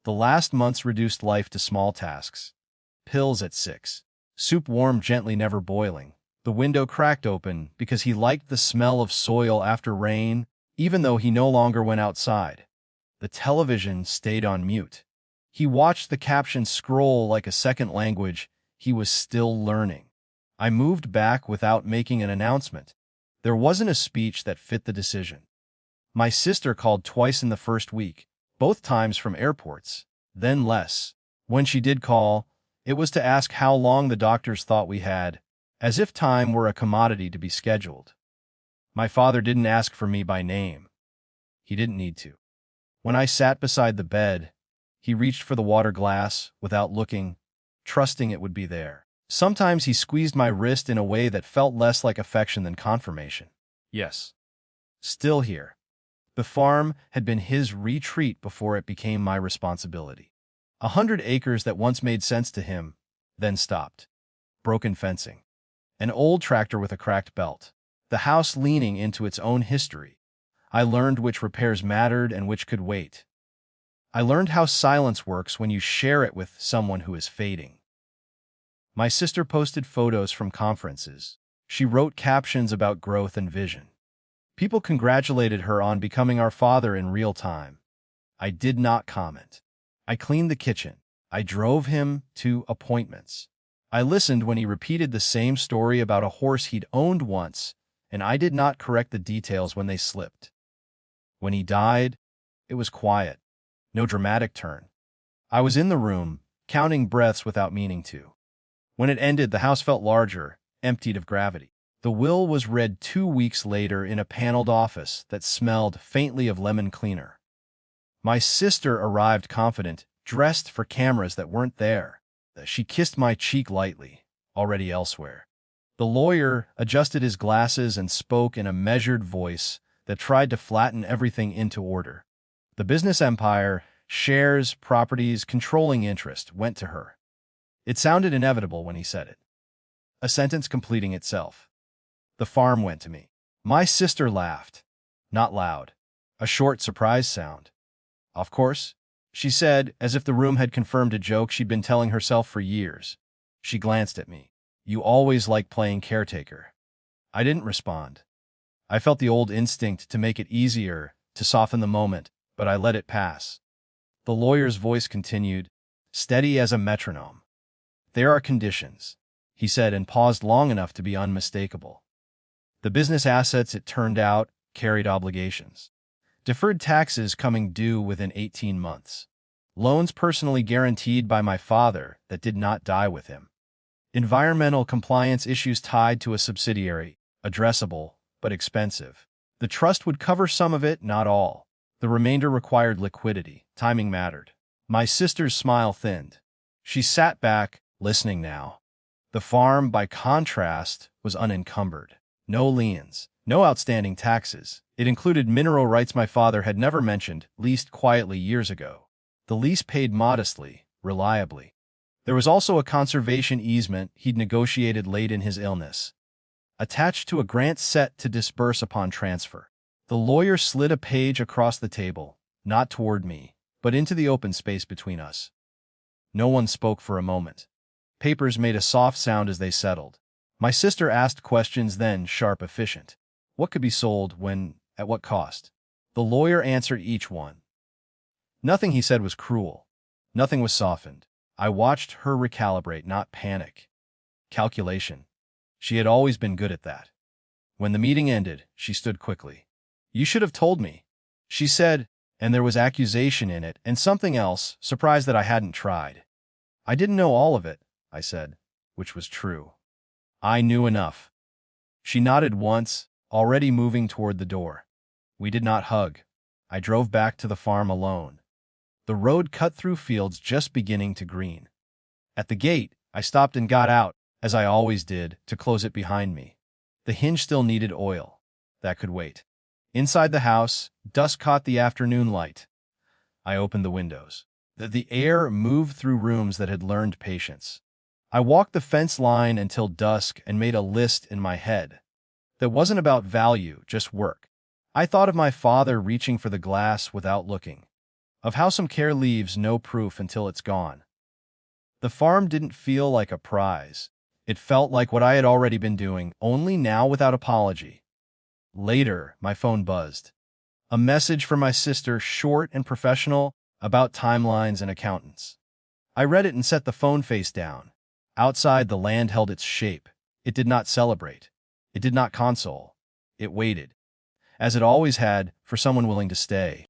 The last months reduced life to small tasks. Pills at 6. Soup warmed gently, never boiling. The window cracked open because he liked the smell of soil after rain, even though he no longer went outside. The television stayed on mute. He watched the captions scroll like a second language he was still learning. I moved back without making an announcement. There wasn't a speech that fit the decision. My sister called twice in the first week, both times from airports, then less. When she did call, it was to ask how long the doctors thought we had, as if time were a commodity to be scheduled. My father didn't ask for me by name. He didn't need to. When I sat beside the bed, he reached for the water glass without looking, trusting it would be there. Sometimes he squeezed my wrist in a way that felt less like affection than confirmation. Yes. Still here. The farm had been his retreat before it became my responsibility. 100 acres that once made sense to him, then stopped. Broken fencing. An old tractor with a cracked belt. The house leaning into its own history. I learned which repairs mattered and which could wait. I learned how silence works when you share it with someone who is fading. My sister posted photos from conferences. She wrote captions about growth and vision. People congratulated her on becoming our father in real time. I did not comment. I cleaned the kitchen. I drove him to appointments. I listened when he repeated the same story about a horse he'd owned once, and I did not correct the details when they slipped. When he died, it was quiet. No dramatic turn. I was in the room, counting breaths without meaning to. When it ended, the house felt larger, emptied of gravity. The will was read 2 weeks later in a paneled office that smelled faintly of lemon cleaner. My sister arrived confident, dressed for cameras that weren't there. She kissed my cheek lightly, already elsewhere. The lawyer adjusted his glasses and spoke in a measured voice that tried to flatten everything into order. The business empire, shares, properties, controlling interest, went to her. It sounded inevitable when he said it. A sentence completing itself. The farm went to me. My sister laughed. Not loud. A short surprise sound. Of course, she said, as if the room had confirmed a joke she'd been telling herself for years. She glanced at me. You always liked playing caretaker. I didn't respond. I felt the old instinct to make it easier, to soften the moment, but I let it pass. The lawyer's voice continued, steady as a metronome. There are conditions, he said, and paused long enough to be unmistakable. The business assets, it turned out, carried obligations. Deferred taxes coming due within 18 months. Loans personally guaranteed by my father that did not die with him. Environmental compliance issues tied to a subsidiary, addressable, but expensive. The trust would cover some of it, not all. The remainder required liquidity. Timing mattered. My sister's smile thinned. She sat back, listening now. The farm, by contrast, was unencumbered. No liens, no outstanding taxes. It included mineral rights my father had never mentioned, leased quietly years ago. The lease paid modestly, reliably. There was also a conservation easement he'd negotiated late in his illness, attached to a grant set to disburse upon transfer. The lawyer slid a page across the table, not toward me, but into the open space between us. No one spoke for a moment. Papers made a soft sound as they settled. My sister asked questions then, sharp, efficient. What could be sold, when, at what cost? The lawyer answered each one. Nothing he said was cruel. Nothing was softened. I watched her recalibrate, not panic. Calculation. She had always been good at that. When the meeting ended, she stood quickly. You should have told me, she said, and there was accusation in it and something else, surprised that I hadn't tried. I didn't know all of it, I said, which was true. I knew enough. She nodded once, already moving toward the door. We did not hug. I drove back to the farm alone. The road cut through fields just beginning to green. At the gate, I stopped and got out, as I always did, to close it behind me. The hinge still needed oil. That could wait. Inside the house, dusk caught the afternoon light. I opened the windows. The air moved through rooms that had learned patience. I walked the fence line until dusk and made a list in my head. That wasn't about value, just work. I thought of my father reaching for the glass without looking. of how some care leaves no proof until it's gone. The farm didn't feel like a prize. It felt like what I had already been doing, only now without apology. Later, my phone buzzed. A message from my sister, short and professional, about timelines and accountants. I read it and set the phone face down. Outside, the land held its shape. It did not celebrate. It did not console. It waited, as it always had, for someone willing to stay.